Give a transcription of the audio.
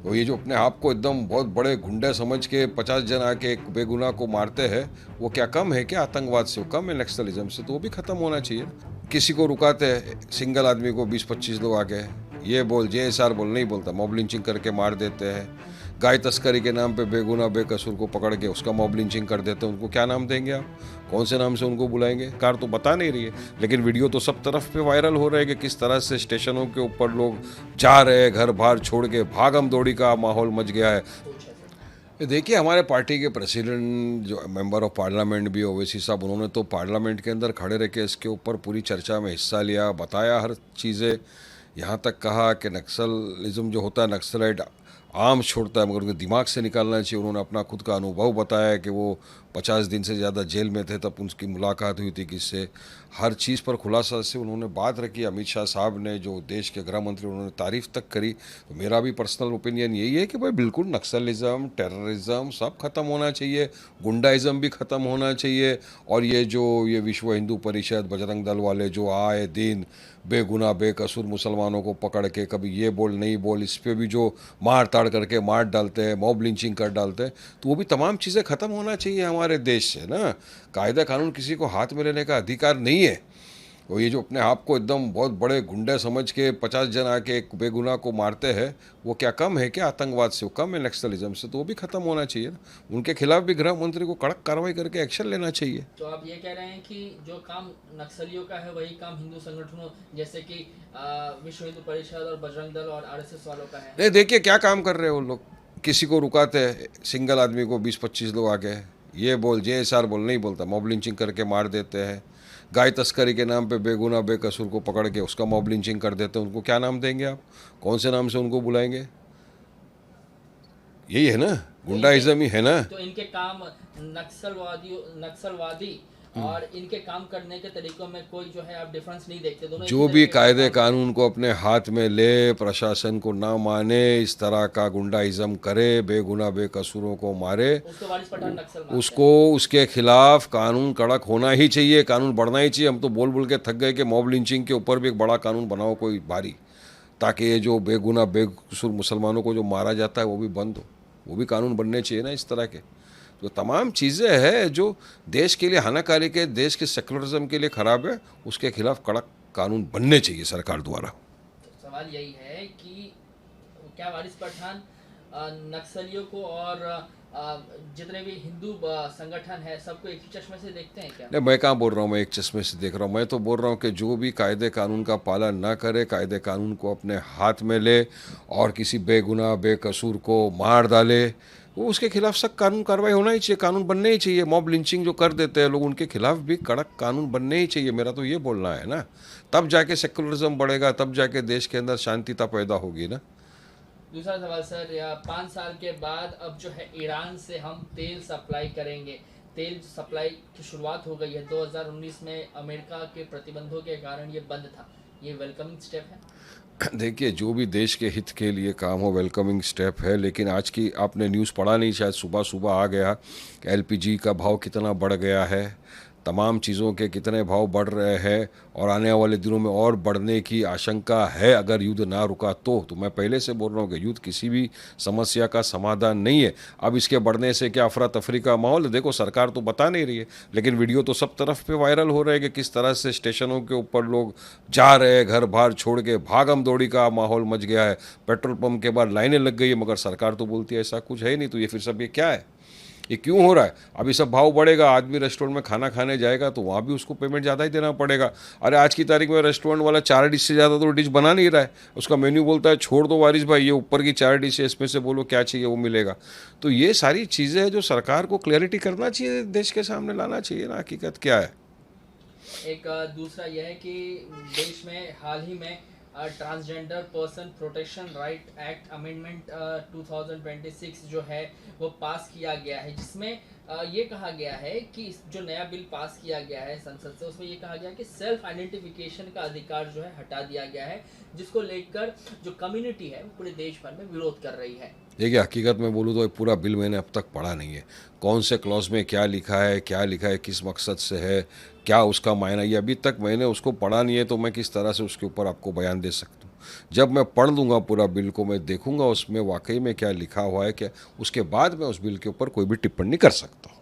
और ये जो अपने आप को एकदम बहुत बड़े गुंडे समझ के 50 जन आके एक बेगुनाह को मारते हैं, वो क्या कम है क्या आतंकवाद से? वो कम है नक्सलिज्म से? तो वो भी खत्म होना चाहिए। किसी को रुकाते हैं, सिंगल आदमी को 20-25 लोग आके ये बोल JSR बोल, नहीं बोलता, मॉब लिंचिंग करके मार देते हैं। गाय तस्करी के नाम पे बेगुनाह बेकसूर को पकड़ के उसका मॉब लिंचिंग कर देते हैं। उनको क्या नाम देंगे आप? कौन से नाम से उनको बुलाएंगे? कार तो बता नहीं रही है, लेकिन वीडियो तो सब तरफ पे वायरल हो रहा है कि किस तरह से स्टेशनों के ऊपर लोग जा रहे हैं, घर बार छोड़ के, भागम दौड़ी का माहौल मच गया है। ये देखिए, हमारे पार्टी के प्रेसिडेंट जो मेंबर ऑफ पार्लियामेंट भी ओवैसी साहब, उन्होंने तो पार्लियामेंट के अंदर खड़े रह के इसके ऊपर पूरी चर्चा में हिस्सा लिया, बताया हर चीज़ें। यहाँ तक कहा कि नक्सलिज्म जो होता है, नक्सलाइट आम छोड़ता है मगर उनके दिमाग से निकालना चाहिए। उन्होंने अपना खुद का अनुभव बताया कि वो 50 दिन से ज़्यादा जेल में थे, तब उनकी मुलाकात हुई थी किससे। हर चीज़ पर खुलासा से उन्होंने बात रखी। अमित शाह साहब ने, जो देश के गृह मंत्री, उन्होंने तारीफ़ तक करी। तो मेरा भी पर्सनल ओपिनियन यही है कि भाई बिल्कुल नक्सलिज्म, टेररिज्म सब खत्म होना चाहिए, गुंडाइज़म भी ख़त्म होना चाहिए। और ये विश्व हिंदू परिषद, बजरंग दल वाले जो आए दिन बेगुनाह बेकसूर मुसलमानों को पकड़ के कभी ये बोल नहीं बोल, इस पर भी जो मार ताड़ करके मार डालते हैं, मॉब लिंचिंग कर डालते हैं, तो वो भी तमाम चीज़ें ख़त्म होना चाहिए हमारे देश से ना। कायदा कानून किसी को हाथ में लेने का अधिकार नहीं है। और ये जो अपने आप को एकदम बहुत बड़े गुंडे समझ के 50 जन आके एक बेगुनाह को मारते हैं, वो क्या कम है क्या आतंकवाद से? वो कम है नक्सलिज्म से? तो वो भी खत्म होना चाहिए ना। उनके खिलाफ भी गृह मंत्री को कड़क कार्रवाई करके एक्शन लेना चाहिए। तो आप ये कह रहे हैं कि जो काम नक्सलियों का है वही काम हिंदू संगठनों जैसे कि विश्व हिंदू परिषद और बजरंग दल और आरएसएस वालों का है? नहीं, देखिए क्या काम कर रहे हैं वो लोग। किसी को रुकाते हैं, सिंगल आदमी को 20-25 लोग आके ये बोल JSR बोल, नहीं बोलता, मॉब लिंचिंग करके मार देते हैं। गाय तस्करी के नाम पे बेगुनाह बेकसूर को पकड़ के उसका मॉब लिंचिंग कर देते हैं। उनको क्या नाम देंगे आप? कौन से नाम से उनको बुलाएंगे? यही है ना, तो इनके गुंडाइज्म ही है ना। तो इनके काम नक्सलवादी और इनके काम करने के तरीकों में कोई जो है आप डिफरेंस नहीं देखते? दोनों एक ही जो भी तरीके का कायदे काम करते कानून को अपने हाथ में ले, प्रशासन को ना माने, इस तरह का गुंडाइज्म करे, बेगुनाह बेकसूरों को मारे, हैं उसको वारिस पठान नक्सल मानते उसको, हैं? उसके खिलाफ कानून कड़क होना ही चाहिए, कानून बढ़ना ही चाहिए। हम तो बोल बोल के थक गए कि मॉब लिंचिंग के ऊपर भी एक बड़ा कानून बनाओ कोई भारी, ताकि ये जो बेगुनाह बेकसूर मुसलमानों को जो मारा जाता है वो भी बंद हो। वो भी कानून बनने चाहिए ना इस तरह के। तो तमाम चीज़ें हैं जो देश के लिए हानिकारक है, देश के सेकुलरिज्म के लिए ख़राब है, उसके खिलाफ कड़क कानून बनने चाहिए सरकार द्वारा। तो सवाल यही है कि क्या वारिस पठान नक्सलियों को और जितने भी हिंदू संगठन है सबको एक ही चश्मे से देखते हैं क्या? नहीं, मैं कहाँ बोल रहा हूँ मैं एक चश्मे से देख रहा हूँ। मैं तो बोल रहा हूँ कि जो भी कायदे कानून का पालन ना करे, कायदे कानून को अपने हाथ में ले और किसी बेगुनाह बेकसूर को मार डाले, वो उसके खिलाफ सख्त कानून कार्रवाई होना ही चाहिए, कानून बनने ही चाहिए। मॉब लिंचिंग जो कर देते हैं लोग, उनके खिलाफ भी कड़क कानून बनने ही चाहिए। मेरा तो ये बोलना है ना। तब जाके सेकुलरिज्म बढ़ेगा, तब जाके देश के अंदर शांतिता पैदा होगी ना। दूसरा सवाल सर, या 5 साल के बाद अब जो है ईरान से हम तेल सप्लाई करेंगे। तेल सप्लाई की शुरुआत हो गई है। 2019 में अमेरिका के प्रतिबंधों के कारण ये बंद था। ये वेलकमिंग स्टेप है? देखिए, जो भी देश के हित के लिए काम हो, वेलकमिंग स्टेप है। लेकिन आज की आपने न्यूज़ पढ़ा नहीं, शायद सुबह सुबह आ गया कि LPG का भाव कितना बढ़ गया है, तमाम चीज़ों के कितने भाव बढ़ रहे हैं और आने वाले दिनों में और बढ़ने की आशंका है अगर युद्ध ना रुका तो मैं पहले से बोल रहा हूँ कि युद्ध किसी भी समस्या का समाधान नहीं है। अब इसके बढ़ने से क्या अफरा तफरी का माहौल है? देखो, सरकार तो बता नहीं रही है, लेकिन वीडियो तो सब तरफ पे वायरल हो रहे हैं कि किस तरह से स्टेशनों के ऊपर लोग जा रहे हैं, घर बार छोड़ के, भागम दौड़ी का माहौल मच गया है। पेट्रोल पंप के बाद लाइनें लग गई है, मगर सरकार तो बोलती है ऐसा कुछ है ही नहीं। तो ये फिर सब ये क्या है? ये क्यों हो रहा है? अभी सब भाव बढ़ेगा, आदमी रेस्टोरेंट में खाना खाने जाएगा तो वहाँ भी उसको पेमेंट ज़्यादा ही देना पड़ेगा। अरे आज की तारीख में रेस्टोरेंट वाला 4 डिश से ज़्यादा तो डिश बना नहीं रहा है। उसका मेन्यू बोलता है छोड़ दो वारिस भाई, ये ऊपर की 4 डिश है, इसमें से बोलो क्या चाहिए वो मिलेगा। तो ये सारी चीज़ें हैं जो सरकार को क्लैरिटी करना चाहिए, देश के सामने लाना चाहिए ना हकीकत क्या है। एक दूसरा यह है कि देश में हाल ही में transgender person protection right act amendment 2026 जो है वो पास किया गया है, जिसमें ये कहा गया है कि जो नया बिल पास किया गया है संसद से, उसमें ये कहा गया है कि सेल्फ आइडेंटिफिकेशन का अधिकार जो है हटा दिया गया है, जिसको लेकर जो कम्युनिटी है वो पूरे देश भर में विरोध कर रही है। देखिए, हकीकत में बोलूँ तो ये पूरा बिल मैंने अब तक पढ़ा नहीं है। कौन से क्लॉज में क्या लिखा है, क्या लिखा है, किस मकसद से है, क्या उसका मायना, ये अभी तक मैंने उसको पढ़ा नहीं है। तो मैं किस तरह से उसके ऊपर आपको बयान दे सकता हूँ? जब मैं पढ़ लूँगा पूरा बिल को, मैं देखूँगा उसमें वाकई में क्या लिखा हुआ है, क्या उसके बाद मैं उस बिल के ऊपर कोई भी टिप्पणी कर सकता हूँ।